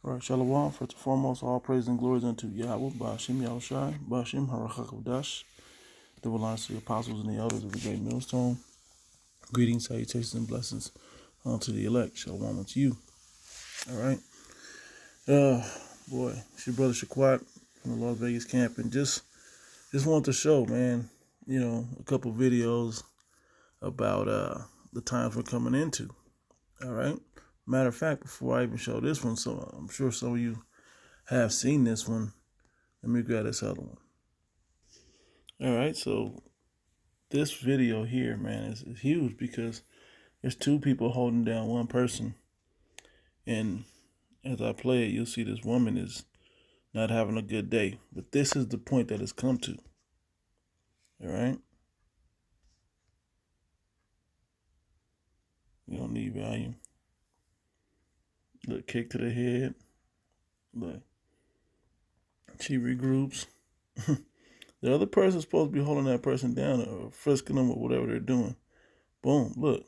All right, Shalom. First and foremost, all praise and glory unto Yahweh, Ba'ashim Yahushai, Ba'ashim Harakakavdash, the belongs to the apostles and the elders of the great millstone. Greetings, salutations, and blessings unto the elect. Shalom unto you. All right. Boy, it's your brother Shaquat from the Las Vegas camp, and just wanted to show, man, a couple videos about the times we're coming into. All right. Matter of fact, before I even show this one, so I'm sure some of you have seen this one. Let me grab this other one. All right, so this video here, man, is huge because there's two people holding down one person. And as I play it, you'll see this woman is not having a good day. But this is the point that it's come to. All right? You don't need volume. Look, kick to the head. Look. She regroups. The other person's supposed to be holding that person down or frisking them or whatever they're doing. Boom, look.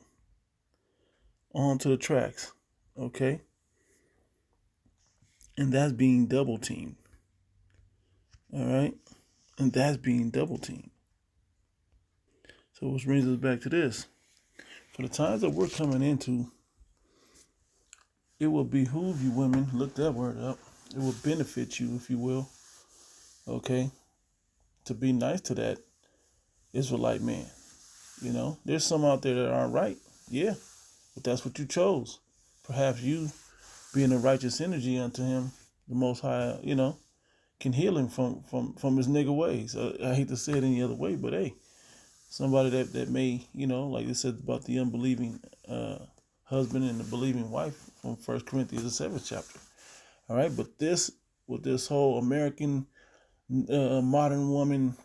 On to the tracks. Okay? And that's being double teamed. All right? And that's being double teamed. So which brings us back to this. For the times that we're coming into, it will behoove you women, look that word up. It will benefit you, if you will. Okay? To be nice to that Israelite man. There's some out there that aren't right. Yeah. But that's what you chose. Perhaps you, being a righteous energy unto him, the Most High, can heal him from his nigger ways. I hate to say it any other way, but hey, somebody that may, like it said about the unbelieving husband and the believing wife from 1 Corinthians, the 7th chapter. All right, but with this whole American modern woman,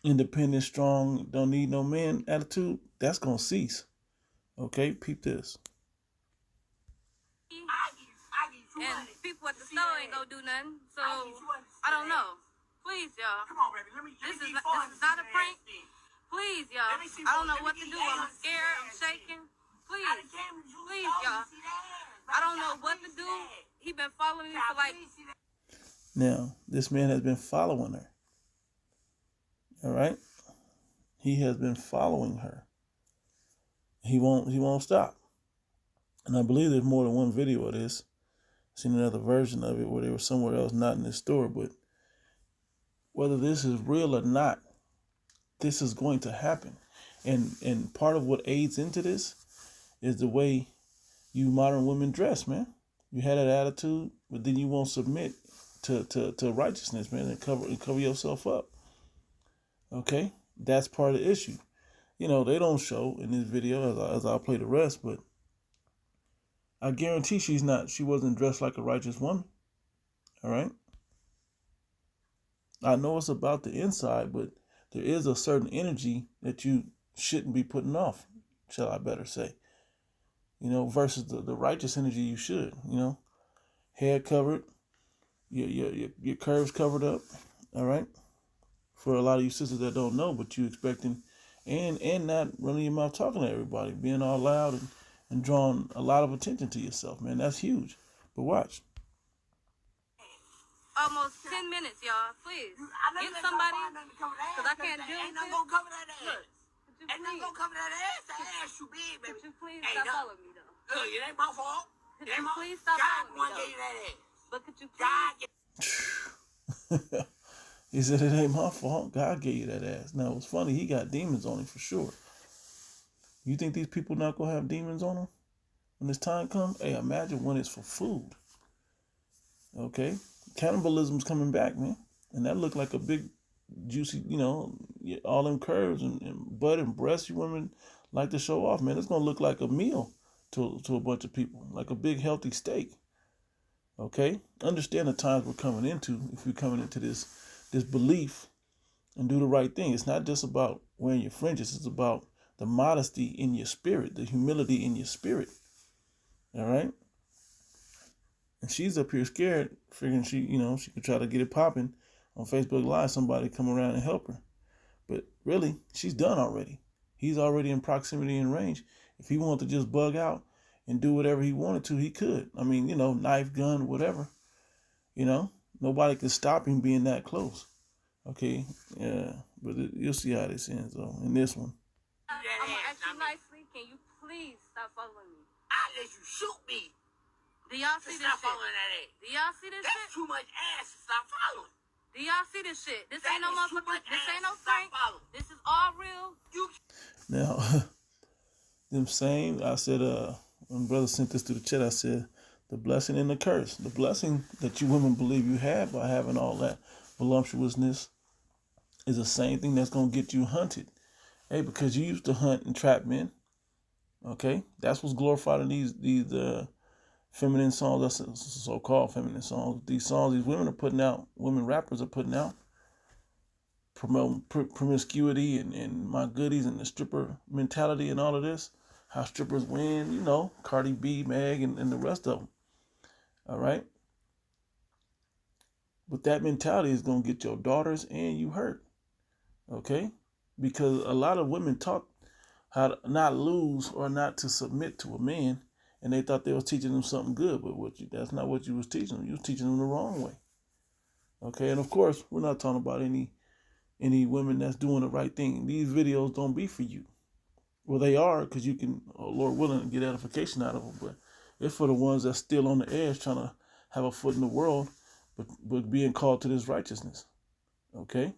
independent, strong, don't need no man attitude, that's going to cease. Okay, peep this. And people at the store ain't gonna do nothing, so I don't know. Please, y'all. Come on, baby. This is not a prank. Please, y'all. I don't know what to do. I'm scared. I'm shaking. Please, y'all. I don't know what to do. He been following me for like. Now, this man has been following her. All right, he has been following her. He won't stop. And I believe there's more than one video of this. I've seen another version of it where they were somewhere else, not in this store. But whether this is real or not, this is going to happen. And part of what aids into this is the way you modern women dress, man. You had that attitude, but then you won't submit to righteousness, man, and cover yourself up. Okay? That's part of the issue. They don't show in this video as I'll play the rest, but I guarantee she wasn't dressed like a righteous woman. All right? I know it's about the inside, but there is a certain energy that you shouldn't be putting off, shall I better say. Versus the righteous energy you should, hair covered, your curves covered up, all right? For a lot of you sisters that don't know, but you expecting and not running your mouth talking to everybody, being all loud and drawing a lot of attention to yourself, man. That's huge. But watch. Almost 10 minutes, y'all. Please. Get somebody, because I can't deal with this. Ain't nothing gonna cover that ass. That ass too big, baby. Could you please stop following me, though? Look, it ain't my fault. It ain't my fault. Please stop following me, though. God gave you that ass. But could you please? He said it ain't my fault. God gave you that ass. Now, it's funny. He got demons on him for sure. You think these people not going to have demons on them when this time comes? Hey, imagine when it's for food. Okay? Cannibalism's coming back, man. And that looked like a big, juicy, all them curves and butt and breast you women like to show off, man. It's going to look like a meal to a bunch of people, like a big, healthy steak. Okay? Understand the times we're coming into if you're coming into this belief and do the right thing. It's not just about wearing your fringes. It's about the modesty in your spirit, the humility in your spirit. All right? And she's up here scared, figuring she could try to get it popping on Facebook Live, somebody come around and help her. But really, she's done already. He's already in proximity and range. If he wanted to just bug out and do whatever he wanted to, he could. I mean, knife, gun, whatever. Nobody could stop him being that close. Okay, yeah, but you'll see how this ends though. In this one. I'm gonna ask you nicely. Can you please stop following me? I'll let you shoot me. Do y'all see this shit? Stop following that ass. Do y'all see this shit? That's too much ass to stop following. Do y'all see this shit? This ain't no motherfucker. This ain't no prank. This is all real. Now, them same, I said, when brother sent this to the chat, I said, the blessing and the curse. The blessing that you women believe you have by having all that voluptuousness is the same thing that's going to get you hunted. Hey, because you used to hunt and trap men. Okay? That's what's glorified in these feminine songs, that's so-called feminine songs. These songs these women are putting out, women rappers are putting out, promoting promiscuity and my goodies and the stripper mentality and all of this. How strippers win, Cardi B, Meg, and the rest of them. All right? But that mentality is going to get your daughters and you hurt. Okay? Because a lot of women taught how to not lose or not to submit to a man, and they thought they was teaching them something good, but that's not what you was teaching them. You was teaching them the wrong way. Okay? And of course, we're not talking about any women that's doing the right thing. These videos don't be for you. Well, they are, because you can, Lord willing, get edification out of them, but it's for the ones that's still on the edge trying to have a foot in the world, but being called to this righteousness. Okay?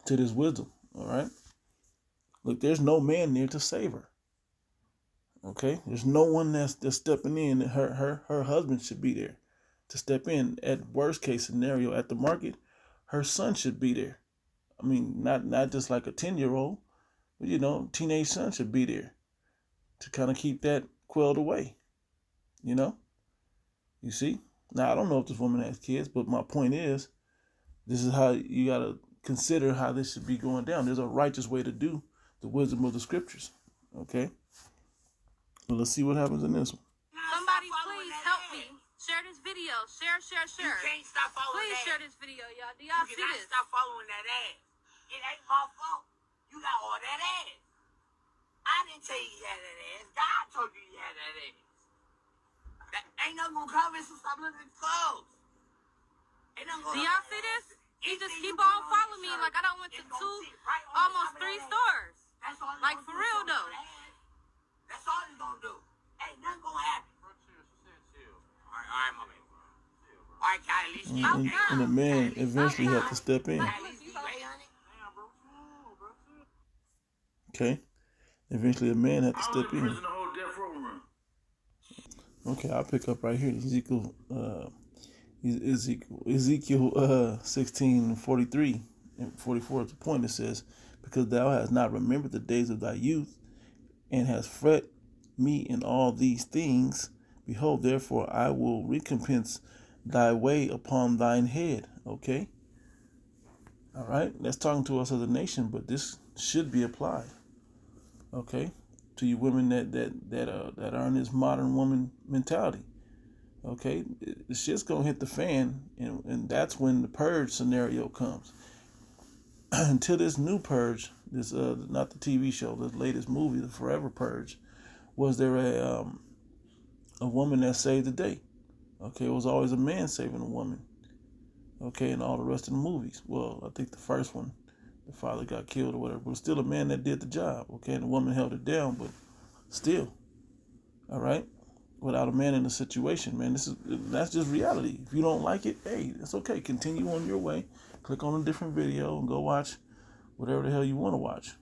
To this wisdom. All right? Look, there's no man there to save her. Okay? There's no one that's stepping in. Her husband should be there to step in. At worst case scenario, at the market, her son should be there. I mean, not just like a 10-year-old, but teenage son should be there to kind of keep that quelled away. You see? Now, I don't know if this woman has kids, but my point is, this is how you got to consider how this should be going down. There's a righteous way to do the wisdom of the scriptures. Okay? Well, let's see what happens in this one. Somebody please help me. Share this video. Share. You can't stop following that. Please share this video, y'all. Do y'all see this? You cannot stop following that ass. It ain't my fault. You got all that ass. I didn't tell you had that ass. God told you you had that ass. That ain't nothing gonna cover it, so stop looking at the clothes. Do y'all see this? He just keep on following me like I done went to almost 3 stores. Like for real though. That's all it's gonna do. Ain't nothing gonna happen. Alright, my man. Alright, Kai, at least and the man eventually had to step in. Okay? Eventually a man had to step in. Okay, I'll pick up right here. Ezekiel 16:43 and 44 is the point. It says, because thou hast not remembered the days of thy youth, and hast fret me in all these things, behold, therefore I will recompense thy way upon thine head. Okay? All right? That's talking to us as a nation, but this should be applied. Okay? To you women that are in this modern woman mentality. Okay? The shit's gonna hit the fan, and that's when the purge scenario comes. Until this new purge, this not the TV show, the latest movie, the Forever Purge, was there a woman that saved the day. Okay, it was always a man saving a woman. Okay, and all the rest of the movies. Well, I think the first one, the father got killed or whatever, but it was still a man that did the job. Okay, and the woman held it down, but still, all right, without a man in the situation, man, that's just reality. If you don't like it, hey, it's okay. Continue on your way. Click on a different video and go watch whatever the hell you want to watch.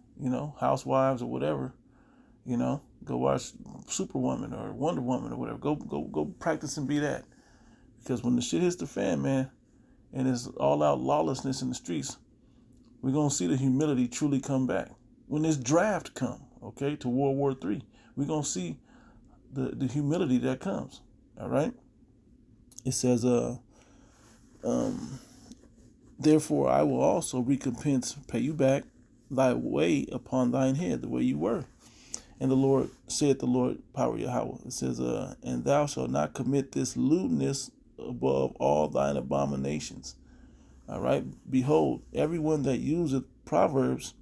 Housewives or whatever. Go watch Superwoman or Wonder Woman or whatever. Go practice and be that. Because when the shit hits the fan, man, and it's all out lawlessness in the streets, we're going to see the humility truly come back. When this draft come, okay, to World War III, we're going to see the humility that comes. All right? It says, therefore I will also recompense, pay you back thy way upon thine head, the way you were. And the Lord, saith the Lord, power Yahweh. It says, and thou shalt not commit this lewdness above all thine abominations. All right. Behold, everyone that useth proverbs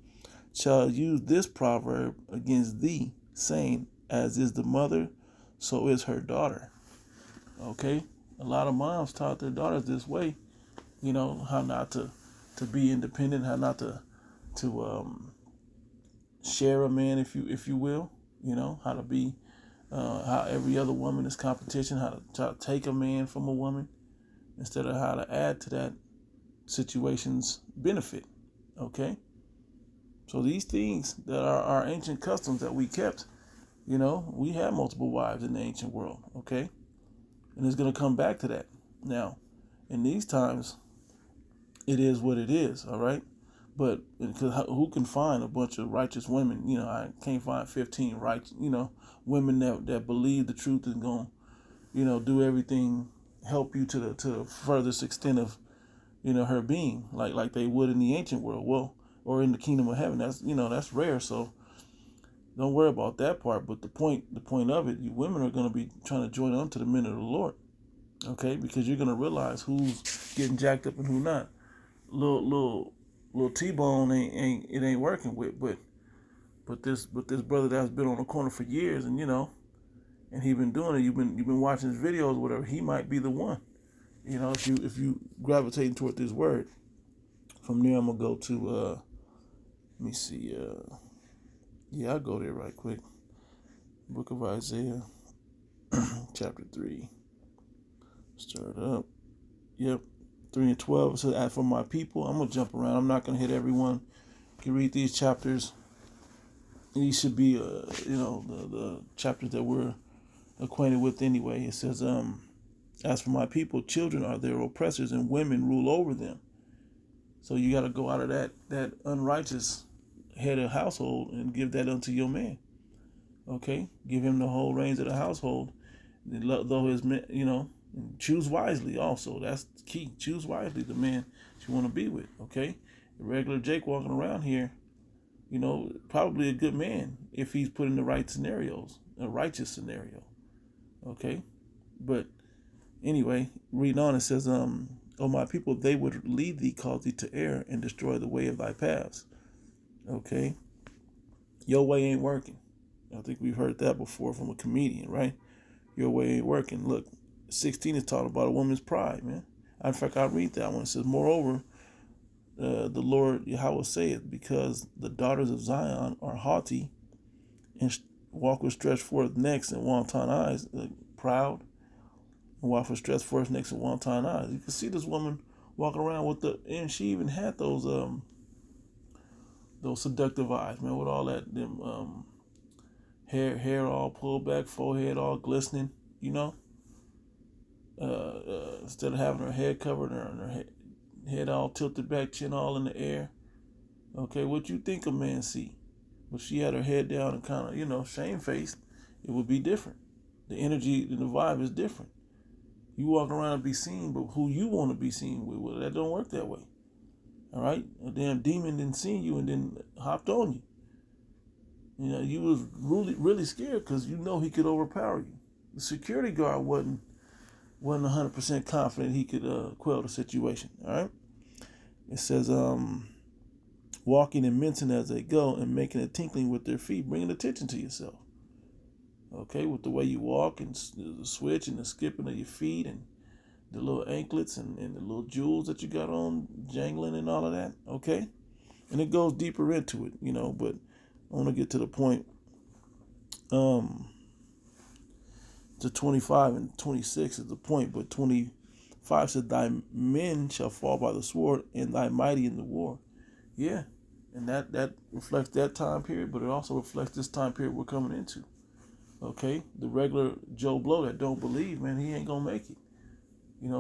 shall use this proverb against thee, saying, as is the mother, so is her daughter. Okay? A lot of moms taught their daughters this way, how not to be independent, how not to share a man, if you will, how to be, how every other woman is competition, how to try to take a man from a woman instead of how to add to that situation's benefit. Okay? So these things that are our ancient customs that we kept, we had multiple wives in the ancient world. Okay? And it's going to come back to that. Now, in these times, it is what it is, all right? But who can find a bunch of righteous women? I can't find 15 women that believe the truth and going, do everything, help you to the furthest extent of, her being, like they would in the ancient world, well, or in the kingdom of heaven. That's rare. So don't worry about that part. But the point of it, you women are going to be trying to join on to the men of the Lord, okay? Because you're going to realize who's getting jacked up and who not. Little T-Bone ain't working with, but this brother that's been on the corner for years, and and he been doing it. You've been watching his videos, whatever. He might be the one. If you gravitating toward this word. From there, I'm gonna go to let me see. I'll go there right quick. Book of Isaiah, chapter 3. Start up. Yep. 3 and 12. It says, "As for my people," I'm gonna jump around. I'm not gonna hit everyone. You can read these chapters. These should be, the chapters that we're acquainted with anyway. It says, "As for my people, children are their oppressors, and women rule over them." So you got to go out of that unrighteous head of household and give that unto your man. Okay, give him the whole reins of the household. Though his men, choose wisely. Also, that's key. Choose wisely the man you want to be with. Okay, the regular Jake walking around here, probably a good man if he's put in the right scenarios, a righteous scenario. Okay, but anyway, reading on, it says, "O my people, they would lead thee, cause thee to err, and destroy the way of thy paths." Okay, your way ain't working. I think we've heard that before from a comedian, right? Your way ain't working. Look, 16 is talking about a woman's pride, man. In fact, I'll read that one. It says, "Moreover, the Lord Yahweh saith, because the daughters of Zion are haughty, and walk with stretched forth necks and wanton eyes," proud, and walk with stretched forth necks and wanton eyes. You can see this woman walking around with and she even had those seductive eyes, man, with all that hair all pulled back, forehead all glistening, instead of having her head covered and her head all tilted back, chin all in the air. Okay, what you think a man see? But she had her head down and kind of, shamefaced. It would be different. The energy and the vibe is different. You walk around and be seen, but who you want to be seen with, well, that don't work that way. All right? A damn demon didn't see you and then hopped on you. You was really, really scared because he could overpower you. The security guard wasn't 100% confident he could quell the situation. All right? It says, "Walking and mincing as they go, and making a tinkling with their feet," bringing attention to yourself. Okay, with the way you walk and the switch and the skipping of your feet and the little anklets and the little jewels that you got on, jangling and all of that. Okay, and it goes deeper into it, but I want to get to the point. To 25 and 26 is the point, but 25 said, "Thy men shall fall by the sword, and thy mighty in the war." Yeah, and that reflects that time period, but it also reflects this time period we're coming into. Okay, the regular Joe Blow that don't believe, man, he ain't gonna make it.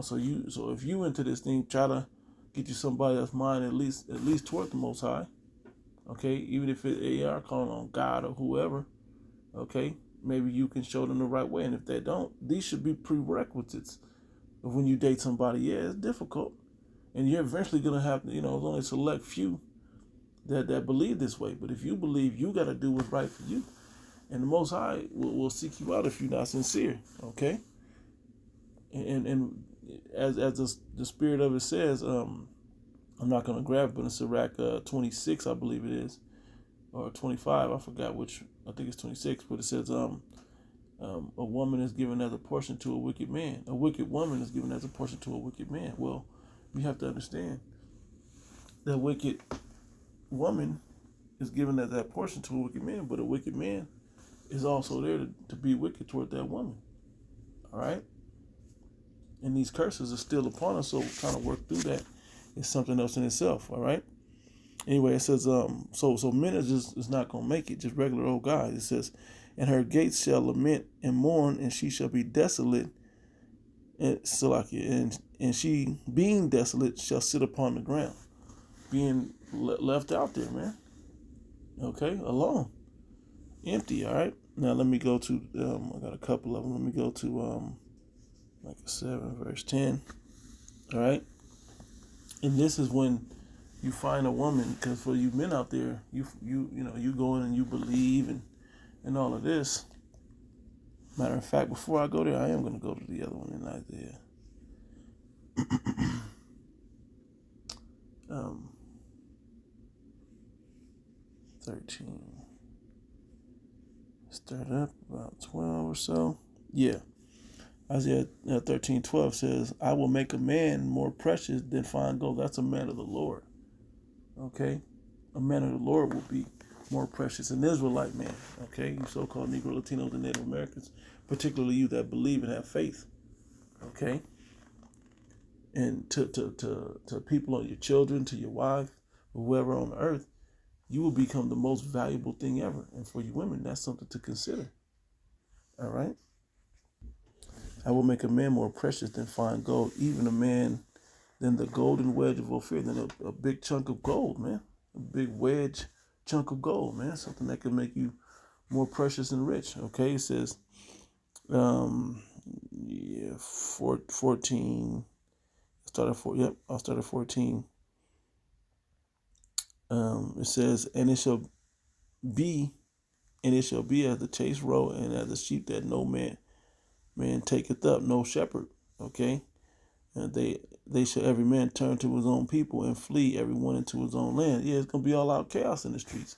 So if you into this thing, try to get you somebody that's mind at least toward the Most High. Okay, even if they are calling on God or whoever. Okay, maybe you can show them the right way, and if they don't, these should be prerequisites of when you date somebody. Yeah, it's difficult, and you're eventually gonna have to, there's only a select few that believe this way. But if you believe, you got to do what's right for you. And the Most High will seek you out if you're not sincere, okay? And as the spirit of it says, I'm not going to grab it, but in Sirach 26, I believe it is, or 25, I forgot which, I think it's 26, but it says, A woman is given as a portion to a wicked man. A wicked woman is given as a portion to a wicked man. Well, you have to understand that wicked woman is given as that portion to a wicked man, but a wicked man is also there to be wicked toward that woman. All right? And these curses are still upon us, so trying to work through that is something else in itself. All right? Anyway, it says, so men is not going to make it, just regular old guys. It says, and her gates shall lament and mourn, and she shall be desolate. And she, being desolate, shall sit upon the ground, being left out there, man. Okay, alone, empty. All right. Now let me go to. I got a couple of them. Let me go to Micah 7 verse 10. All right. And this is when you find a woman, because for you men out there, you go in and you believe and all of this. Matter of fact, before I go there, I am going to go to the other one in Isaiah. 13. Start up about 12 or so. Yeah. Isaiah 13:12 says, I will make a man more precious than fine gold. That's a man of the Lord. Okay? A man of the Lord will be more precious than an Israelite man. Okay? You so-called Negro, Latinos, and Native Americans, particularly you that believe and have faith. Okay? And to people, or your children, to your wife, or whoever on the earth, you will become the most valuable thing ever. And for you women, that's something to consider. All right? I will make a man more precious than fine gold, even a man than the golden wedge of Ophir, than a big chunk of gold, man. A big wedge chunk of gold, man. Something that can make you more precious and rich. Okay, it says, 14. I'll start at 14. It says, and it shall be as the chase roe, and as the sheep that no man taketh up, no shepherd. Okay, and they shall every man turn to his own people and flee every one into his own land. Yeah, it's gonna be all out chaos in the streets.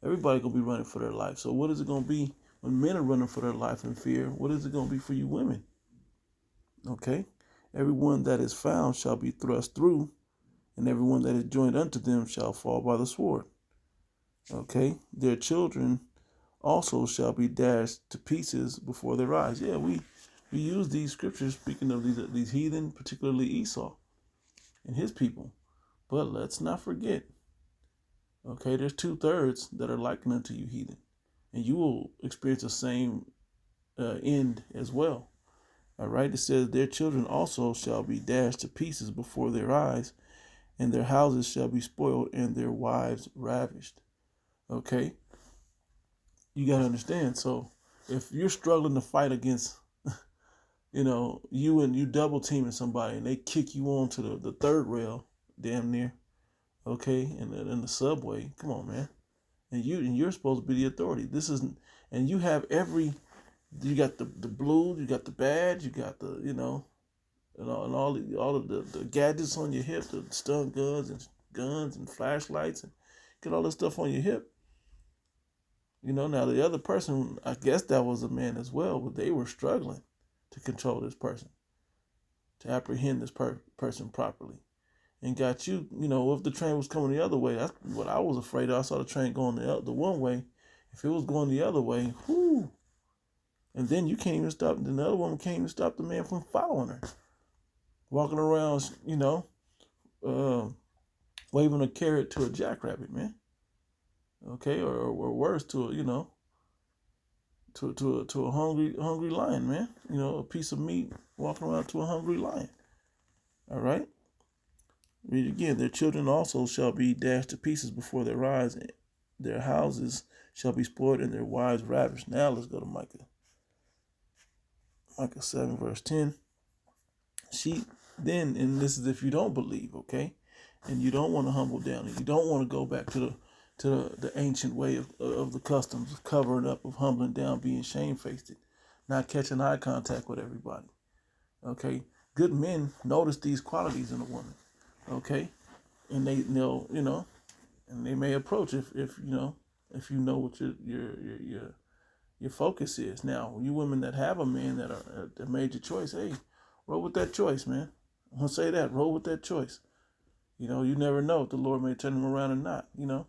Everybody gonna be running for their life. So what is it gonna be when men are running for their life in fear? What is it gonna be for you women? Okay, everyone that is found shall be thrust through, and everyone that is joined unto them shall fall by the sword. Okay, their children also shall be dashed to pieces before their eyes. Yeah, we use these scriptures speaking of these heathen, particularly Esau and his people. But let's not forget, okay, there's 2/3 that are likened unto you, heathen, and you will experience the same end as well. All right, it says their children also shall be dashed to pieces before their eyes, and their houses shall be spoiled, and their wives ravished. Okay, you got to understand. So if you're struggling to fight against, you double teaming somebody and they kick you onto the third rail, damn near, okay, in the subway, come on, man. And you're supposed to be the authority. This isn't, and you have you got the blue, you got the badge, you got the, and all of the gadgets on your hip, the stun guns and flashlights, and get all this stuff on your hip. Now the other person, I guess that was a man as well, but they were struggling to control this person, to apprehend this person properly, and got you. If the train was coming the other way, that's what I was afraid of. I saw the train going the one way. If it was going the other way, whoo! And then you can't even stop. Then the other woman can't even stop the man from following her, walking around, waving a carrot to a jackrabbit, man. Okay, or worse, to a hungry lion, man. A piece of meat walking around to a hungry lion. All right. Read it again. Their children also shall be dashed to pieces before their eyes. Their houses shall be spoiled, and their wives ravished. Now let's go to Micah. Micah 7 verse 10. And this is if you don't believe, okay, and you don't want to humble down, and you don't want to go back to the ancient way of the customs of covering up, of humbling down, being shamefaced, not catching eye contact with everybody. Okay, good men notice these qualities in a woman. Okay, and they know, and they may approach if you know what your focus is. Now, you women that have a man that made your choice, hey, roll with that choice, man. I'm gonna say that, roll with that choice. You know, you never know if the Lord may turn him around or not. You know,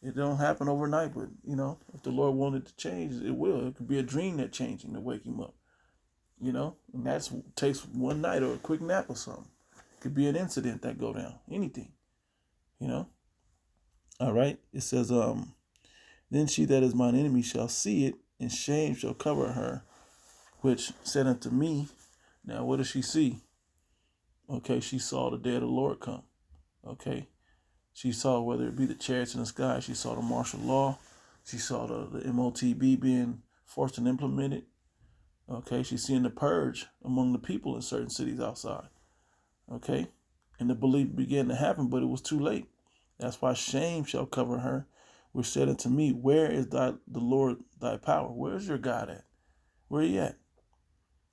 it don't happen overnight, but you know, if the Lord wanted to change, it will. It could be a dream that changing to wake him up. You know, and that takes one night or a quick nap or something. It could be an incident that go down, anything. You know. All right. It says, then she that is mine enemy shall see it, and shame shall cover her, which said unto me. Now, what does she see? Okay, she saw the day of the Lord come. Okay, she saw whether it be the chariots in the sky, she saw the martial law, she saw the MOTB being forced and implemented. Okay, she's seeing the purge among the people in certain cities outside. Okay, and the belief began to happen, but it was too late. That's why shame shall cover her, which said unto me, where is the Lord thy power? Where is your God at? Where he at?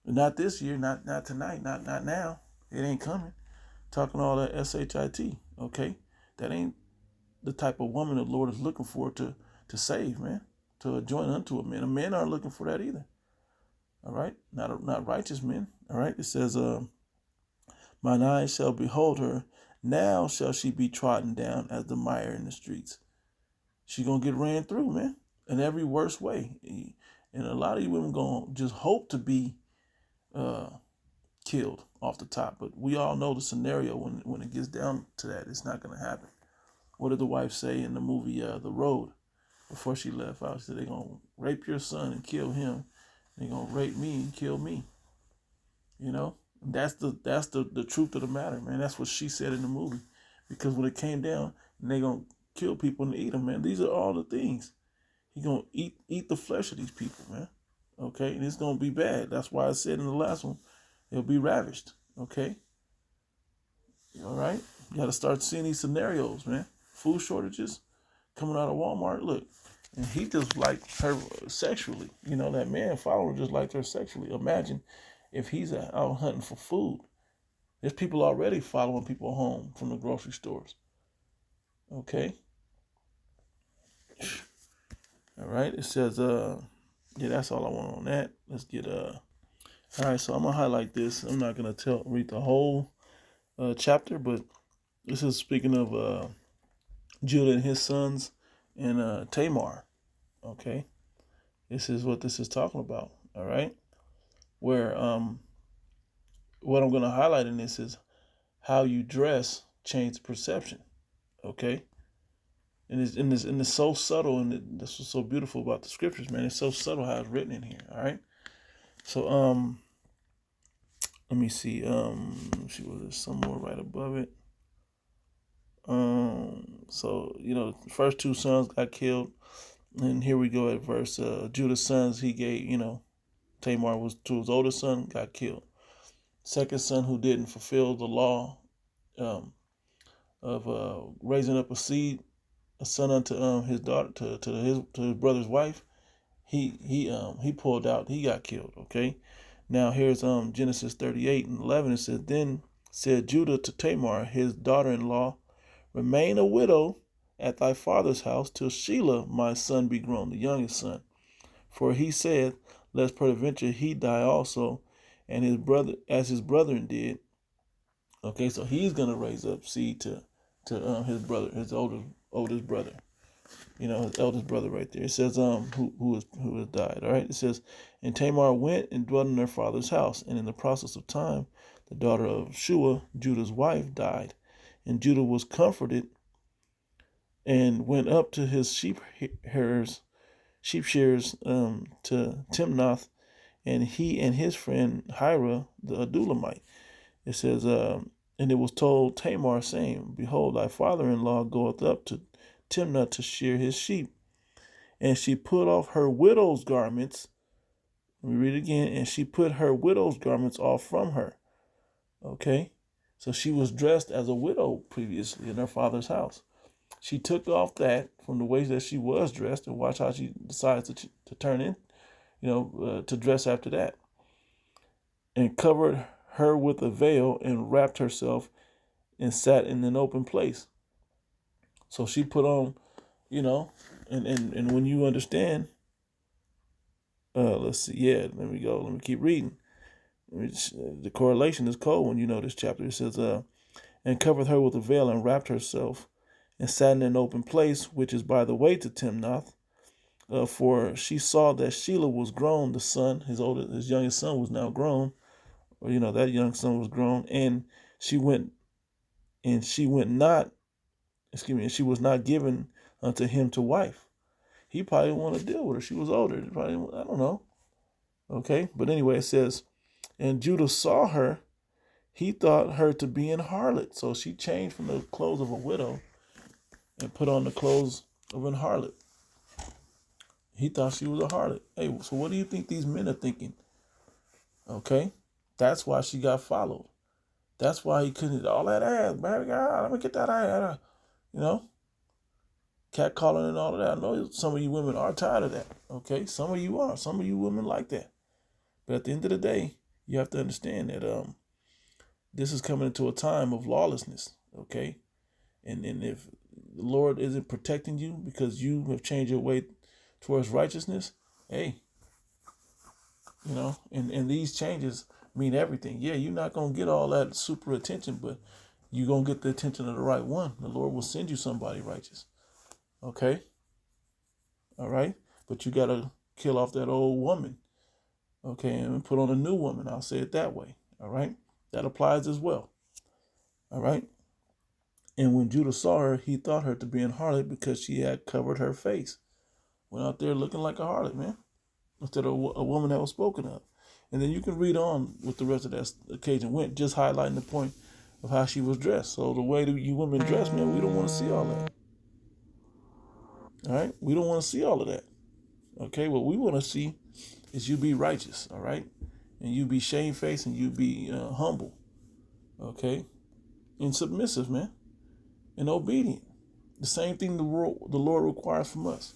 Not this year, not tonight, not now. It ain't coming. Talking all that shit. Okay, that ain't the type of woman the Lord is looking for to save, man. To join unto a man. A men aren't looking for that either. All right, not righteous men. All right, it says, mine eyes shall behold her. Now shall she be trodden down as the mire in the streets. She gonna get ran through, man, in every worst way. And a lot of you women gonna just hope to be killed off the top. But we all know the scenario when it gets down to that, it's not gonna happen. What did the wife say in the movie The Road before she left out? She said, they're gonna rape your son and kill him. They're gonna rape me and kill me. You know? That's the truth of the matter, man. That's what she said in the movie. Because when it came down, they're gonna kill people and eat them, man. These are all the things. He's gonna eat the flesh of these people, man. Okay, and it's gonna be bad. That's why I said in the last one, it'll be ravished. Okay, all right. You got to start seeing these scenarios, man. Food shortages coming out of Walmart. Look, and he just liked her sexually. You know, that man follower just liked her sexually. Imagine if he's out hunting for food. There's people already following people home from the grocery stores. Okay. All right. It says, yeah, that's all I want on that. Let's get all right. So I'm gonna highlight this. I'm not gonna read the whole chapter, but this is speaking of Judah and his sons and Tamar. Okay. This is what this is talking about. All right. Where what I'm gonna highlight in this is how you dress changes perception. Okay. And it's so subtle, and this was so beautiful about the scriptures, man. It's so subtle how it's written in here. All right. So let me see. She was somewhere right above it. So you know, the first two sons got killed, and here we go at verse. Judah's sons he gave. You know, Tamar was to his oldest son, got killed. Second son who didn't fulfill the law, of raising up a son unto his daughter to his brother's wife. He pulled out. He got killed. Okay. Now here's Genesis 38:11. It says, then said Judah to Tamar, his daughter-in-law, remain a widow at thy father's house till Shelah my son be grown, the youngest son. For he said, lest peradventure he die also, and his brother as his brethren did. Okay, so he's gonna raise up seed to his brother, his oldest brother. You know, his eldest brother right there. It says who has died. All right. It says, and Tamar went and dwelt in her father's house, and in the process of time, the daughter of Shua, Judah's wife, died, and Judah was comforted and went up to his sheep shearers to Timnath, and he and his friend Hira the Adulamite. It says, and it was told Tamar, saying, behold, thy father-in-law goeth up to Timnath to shear his sheep. And she put off her widow's garments. Let me read it again. And she put her widow's garments off from her. Okay. So she was dressed as a widow previously in her father's house. She took off that from the ways that she was dressed, and watch how she decides to turn in, to dress after that. And covered her with a veil and wrapped herself and sat in an open place. So she put on, and when you understand Let's see. Yeah, let me go. Let me keep reading. The correlation is cold when you know this chapter. It says, and covered her with a veil and wrapped herself and sat in an open place, which is by the way to Timnath. For she saw that Shelah was grown, the son, his youngest son was now grown, or that young son was grown, and she went not, and she was not given unto him to wife. He probably didn't want to deal with her. She was older. Probably, I don't know. Okay, but anyway, it says, and Judah saw her, he thought her to be an harlot. So she changed from the clothes of a widow and put on the clothes of an harlot. He thought she was a harlot. Hey, so what do you think these men are thinking? Okay, that's why she got followed. That's why he couldn't, all that ass, baby girl, let me get that ass. Catcalling and all of that. I know some of you women are tired of that. Okay, some of you are. Some of you women like that. But at the end of the day, you have to understand that this is coming into a time of lawlessness. Okay, and if the Lord isn't protecting you because you have changed your way towards righteousness, hey, and these changes mean everything. Yeah, you're not going to get all that super attention, but you're going to get the attention of the right one. The Lord will send you somebody righteous. Okay? All right? But you got to kill off that old woman. Okay? And put on a new woman. I'll say it that way. All right? That applies as well. All right? And when Judah saw her, he thought her to be an harlot because she had covered her face. Went out there looking like a harlot, man. Instead of a woman that was spoken of. And then you can read on with the rest of that occasion went, just highlighting the point of how she was dressed. So the way that you women dress, man, we don't want to see all that. All right? We don't want to see all of that. Okay? What we want to see is you be righteous, all right? And you be shamefaced and you be humble. Okay? And submissive, man. And obedient. The same thing the Lord requires from us.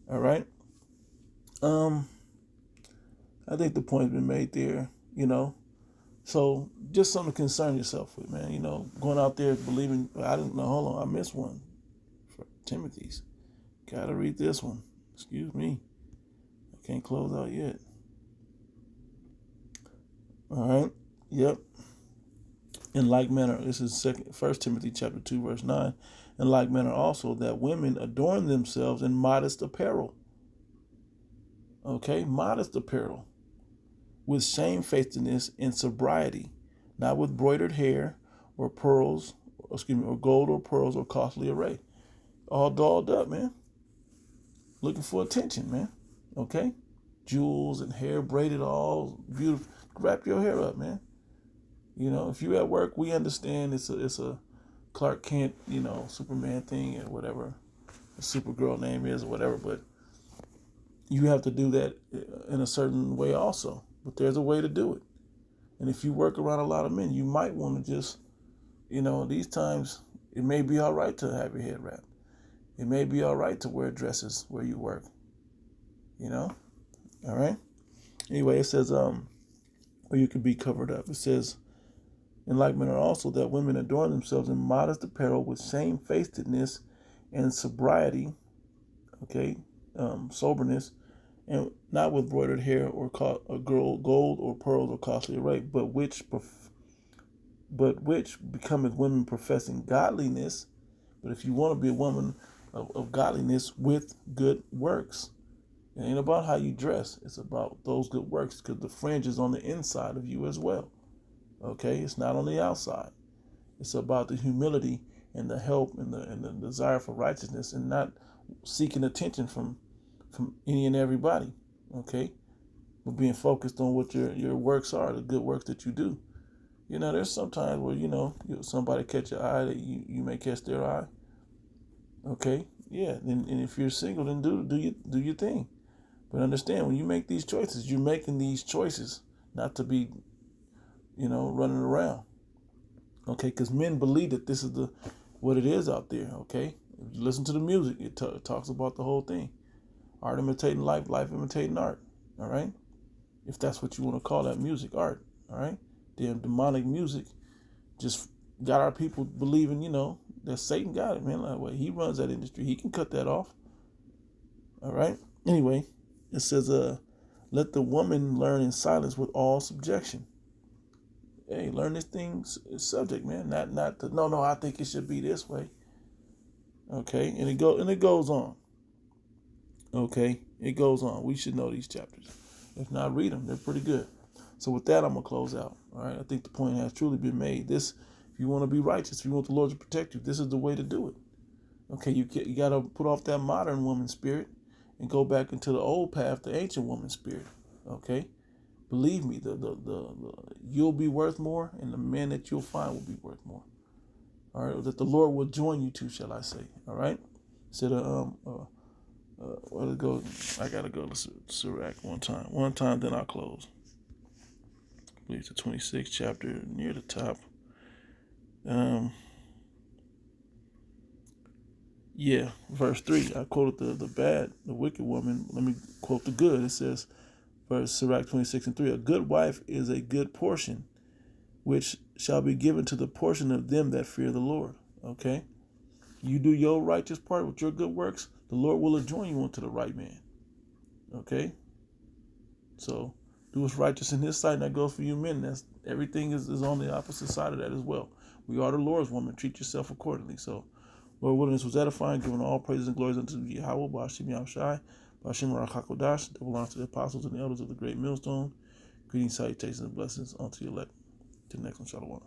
All right? I think the point's been made there, So just something to concern yourself with, man. Going out there believing, I didn't know, hold on, I missed one for Timothy's. Gotta read this one. Excuse me. I can't close out yet. All right. Yep. In like manner, this is 1 Timothy chapter 2, verse 9. In like manner also that women adorn themselves in modest apparel. Okay, modest apparel. With shamefacedness and sobriety, not with broidered hair or pearls, or gold or pearls or costly array. All dolled up, man. Looking for attention, man. Okay? Jewels and hair braided all beautiful. Wrap your hair up, man. If you at work, we understand it's a Clark Kent, Superman thing or whatever the Supergirl name is or whatever, but you have to do that in a certain way also. But there's a way to do it. And if you work around a lot of men, you might want to just, these times, it may be all right to have your head wrapped. It may be all right to wear dresses where you work. All right? Anyway, it says, or you can be covered up. It says, in like manner also that women adorn themselves in modest apparel with shamefacedness and sobriety, okay, soberness, and not with broidered hair or gold or pearls or costly array, but which becometh women professing godliness. But if you want to be a woman of godliness with good works, it ain't about how you dress. It's about those good works, because the fringe is on the inside of you as well. Okay, it's not on the outside. It's about the humility and the help and the desire for righteousness, and not seeking attention from any and everybody. Okay, but being focused on what your works are, the good works that you do. There's sometimes where somebody catch your eye that you may catch their eye. Okay, yeah, and if you're single, then do your thing. But understand, when you make these choices, you're making these choices not to be, running around. Okay, because men believe that this is what it is out there. Okay, if you listen to the music, it talks about the whole thing. Art imitating life, life imitating art. All right, if that's what you want to call that music, art. All right, damn demonic music just got our people believing, that Satan got it, man. Like, well, he runs that industry. He can cut that off. All right. Anyway, it says, Let the woman learn in silence with all subjection. Hey, learn this thing's subject, man. Not the, no, I think it should be this way. Okay, and it goes on. Okay, it goes on. We should know these chapters. If not, read them. They're pretty good. So with that, I'm gonna close out. All right, I think the point has truly been made. This, if you want to be righteous, if you want the Lord to protect you, this is the way to do it. Okay, you gotta put off that modern woman spirit and go back into the old path, the ancient woman spirit. Okay, believe me, the you'll be worth more, and the men that you'll find will be worth more. All right, that the Lord will join you to, shall I say? All right. Instead of where to go? I gotta go to Sirach one time, then I'll close. I believe it's the 26th chapter, near the top. Yeah, verse 3. I quoted the wicked woman. Let me quote the good. It says, verse Sirach 26:3, a good wife is a good portion, which shall be given to the portion of them that fear the Lord. Okay? You do your righteous part with your good works, the Lord will adjoin you unto the right man. Okay? So do what's righteous in his sight, and that goes for you men. That's everything is on the opposite side of that as well. We are the Lord's woman. Treat yourself accordingly. So, Lord willing, this was edifying, giving all praises and glories unto Yahweh, Ba'ashim Yahshai, Ba'ashim Rakakodash, double honor to the apostles and the elders of the great millstone. Greetings, salutations, and blessings unto your elect. To the next one, Shalom.